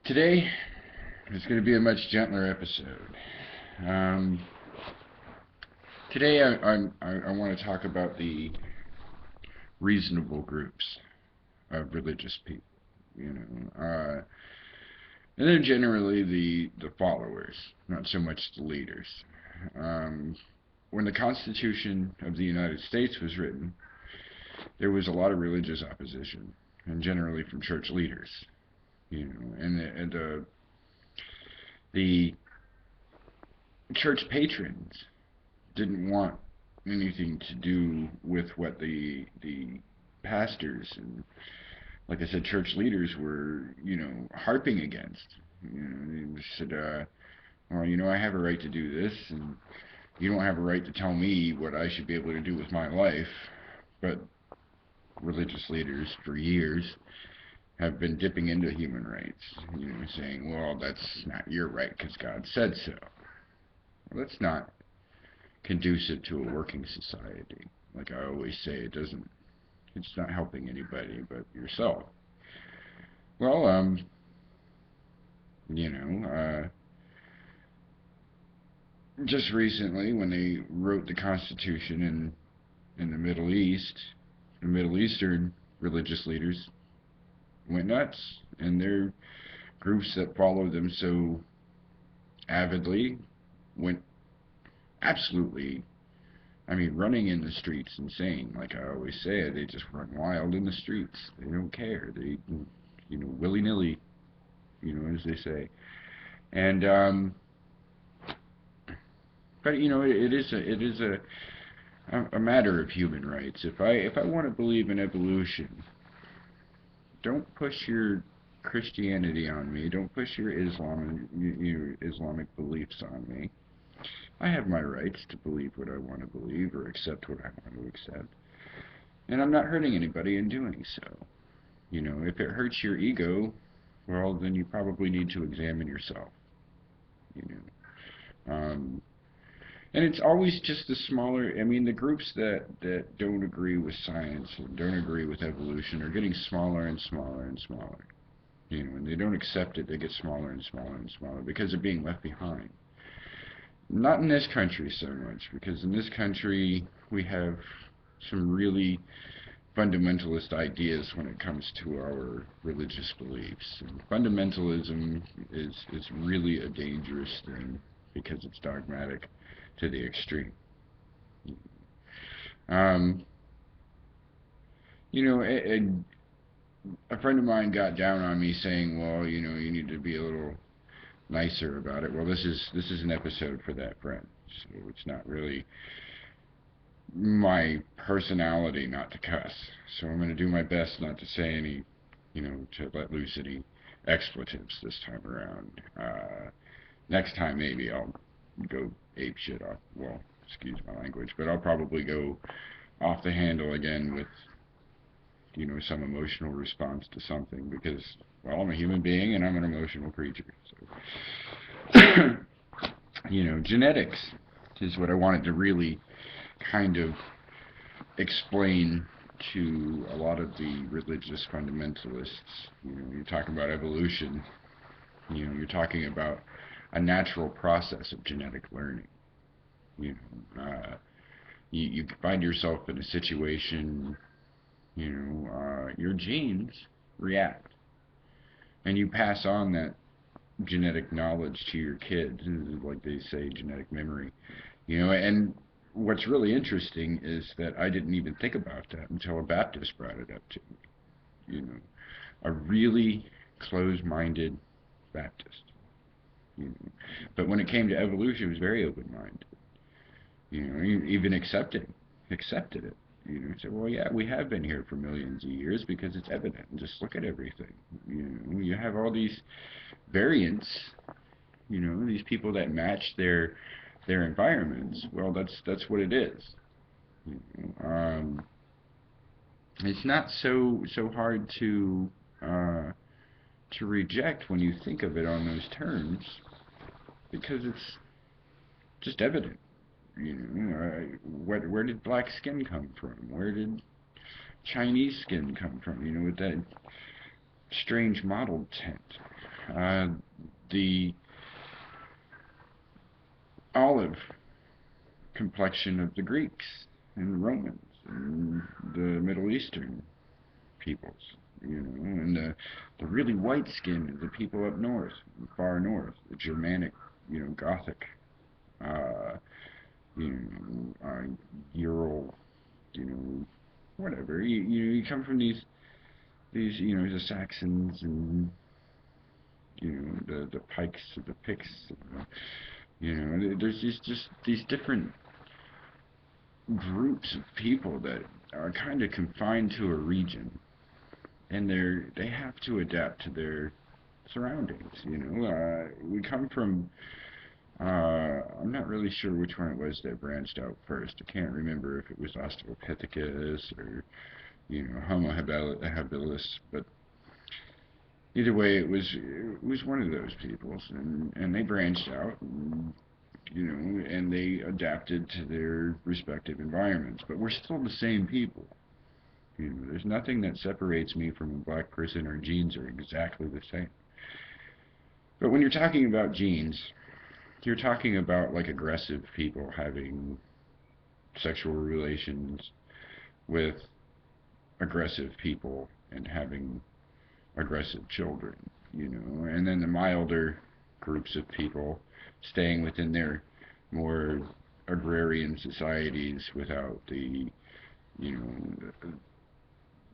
Today is going to be a much gentler episode. Um, Today I want to talk about the reasonable groups of religious people, and then generally the followers, not so much the leaders. Um, when the Constitution of the United States was written, there was a lot of religious opposition, and generally from church leaders, and the church patrons didn't want anything to do with what the pastors and, like I said, church leaders were, harping against. They said, well, I have a right to do this, and you don't have a right to tell me what I should be able to do with my life. But religious leaders for years have been dipping into human rights, saying, well, that's not your right because God said so. Well, that's not conducive to a working society. Like I always say, it's not helping anybody but yourself. Well, you know, uh, just recently when they wrote the Constitution in the Middle East, the Middle Eastern religious leaders went nuts, and their groups that followed them so avidly went absolutely, running in the streets insane. Like I always say, they just run wild in the streets. They don't care. They, willy-nilly, as they say. And but it is a matter of human rights. If I want to believe in evolution, don't push your Christianity on me. Don't push your your Islamic beliefs on me. I have my rights to believe what I want to believe or accept what I want to accept. And I'm not hurting anybody in doing so. If it hurts your ego, well, then you probably need to examine yourself. You know. And it's always just the smaller, the groups that don't agree with science and don't agree with evolution are getting smaller and smaller and smaller. And they don't accept it, they get smaller and smaller and smaller because they're being left behind. Not in this country so much, because in this country we have some really fundamentalist ideas when it comes to our religious beliefs. And fundamentalism is really a dangerous thing because it's dogmatic to the extreme. Um, a friend of mine got down on me saying, well, you need to be a little nicer about it. Well, this is an episode for that friend. So it's not really my personality not to cuss. So I'm going to do my best not to say any, to let loose any expletives this time around. Next time maybe I'll go ape shit off. Well, excuse my language, but I'll probably go off the handle again with, some emotional response to something because, well, I'm a human being and I'm an emotional creature. So, genetics is what I wanted to really kind of explain to a lot of the religious fundamentalists. You're talking about evolution. You're talking about a natural process of genetic learning. You find yourself in a situation, your genes react, and you pass on that genetic knowledge to your kids, like they say, genetic memory. And what's really interesting is that I didn't even think about that until a Baptist brought it up to me. A really closed-minded Baptist. But when it came to evolution, it was very open-minded. Even accepted it. Said, well, yeah, we have been here for millions of years because it's evident. Just look at everything. You have all these variants. These people that match their environments. Well, that's what it is. It's not so hard to reject when you think of it on those terms, because it's just evident. Where did black skin come from? Where did Chinese skin come from? With that strange mottled tint. the olive complexion of the Greeks and Romans and the Middle Eastern peoples, and the really white skin of the people up north, far north, the Germanic, Gothic, uh, Ural, whatever. You come from these, the Saxons and the Pikes, the Picts, there's just these different groups of people that are kind of confined to a region, and they have to adapt to their surroundings. We come from. I'm not really sure which one it was that branched out first. I can't remember if it was Australopithecus or Homo habilis, but either way, it was one of those peoples, and they branched out, and they adapted to their respective environments. But we're still the same people. There's nothing that separates me from a black person. Our genes are exactly the same. But when you're talking about genes, you're talking about like aggressive people having sexual relations with aggressive people and having aggressive children, and then the milder groups of people staying within their more agrarian societies without you know,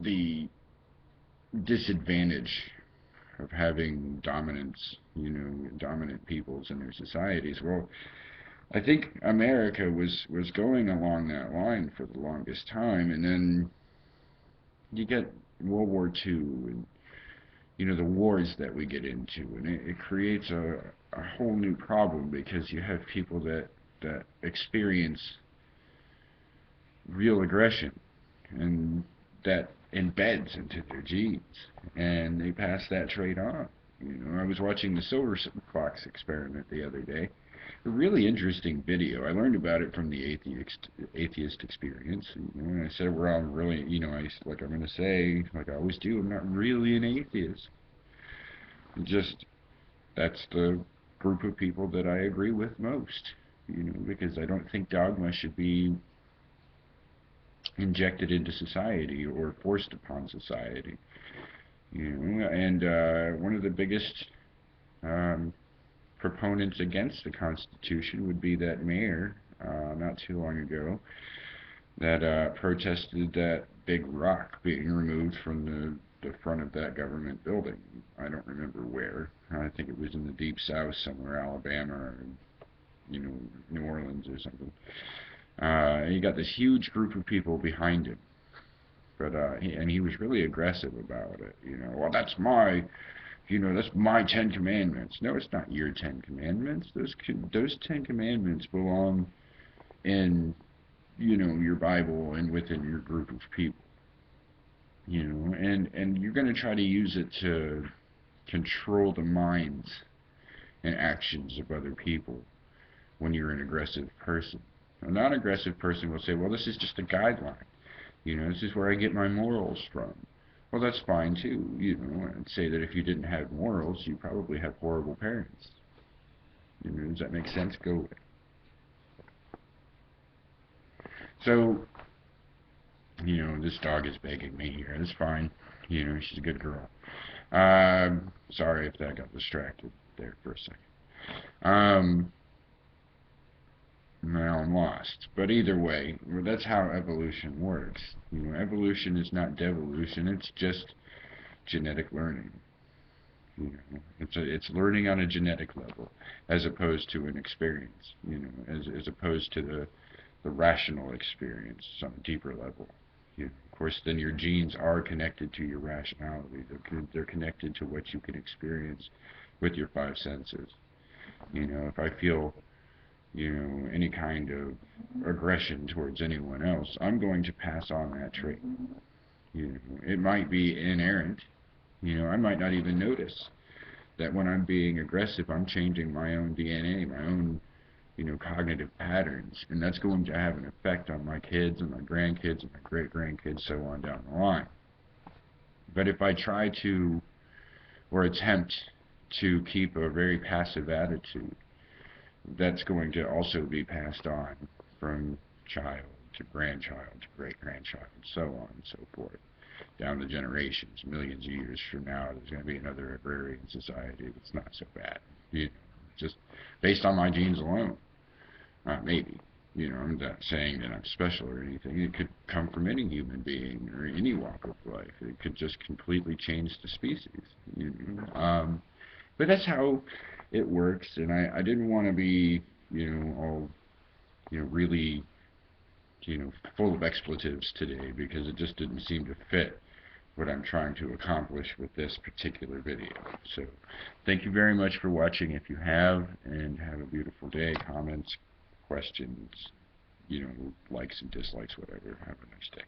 the disadvantage of having dominance, dominant peoples in their societies. Well, I think America was going along that line for the longest time, and then you get World War II, and the wars that we get into, and it creates a whole new problem, because you have people that experience real aggression, and that embeds into their genes, and they pass that trait on. I was watching the silver fox experiment the other day. A really interesting video. I learned about it from the atheist experience. And I said, "Well, I'm really, like I'm going to say, like I always do, I'm not really an atheist. Just that's the group of people that I agree with most. Because I don't think dogma should be injected into society or forced upon society. And one of the biggest proponents against the Constitution would be that mayor not too long ago that protested that big rock being removed from the front of that government building. I don't remember where. I think it was in the deep south somewhere, Alabama or New Orleans or something. He got this huge group of people behind him, but he was really aggressive about it. Well, that's my 10 Commandments. No, it's not your 10 Commandments. Those 10 Commandments belong in your Bible and within your group of people. And you're going to try to use it to control the minds and actions of other people when you're an aggressive person. A non-aggressive person will say, well, this is just a guideline. This is where I get my morals from. Well, that's fine too. I'd say that if you didn't have morals, you probably have horrible parents. Does that make sense? Go with it. So, this dog is begging me here. It's fine. She's a good girl. Sorry if that got distracted there for a second. Now I'm lost. But either way, that's how evolution works. Evolution is not devolution. It's just genetic learning. It's learning on a genetic level, as opposed to an experience. As opposed to the rational experience on a deeper level. Of course, then your genes are connected to your rationality. They're connected to what you can experience with your five senses. If I feel any kind of aggression towards anyone else, I'm going to pass on that trait. It might be inerrant. I might not even notice that when I'm being aggressive, I'm changing my own DNA, my own, cognitive patterns, and that's going to have an effect on my kids and my grandkids and my great-grandkids, so on down the line. But if I try to, or attempt to keep a very passive attitude, that's going to also be passed on from child to grandchild to great-grandchild, and so on and so forth, down the generations. Millions of years from now, there's going to be another agrarian society that's not so bad. You know, just based on my genes alone. Maybe. You know, I'm not saying that I'm special or anything. It could come from any human being or any walk of life. It could just completely change the species. You know? But that's how it works, and I didn't want to be, you know, all, you know, really, you know, full of expletives today, because it just didn't seem to fit what I'm trying to accomplish with this particular video. So thank you very much for watching if you have, and have a beautiful day. Comments, questions, you know, likes and dislikes, whatever. Have a nice day.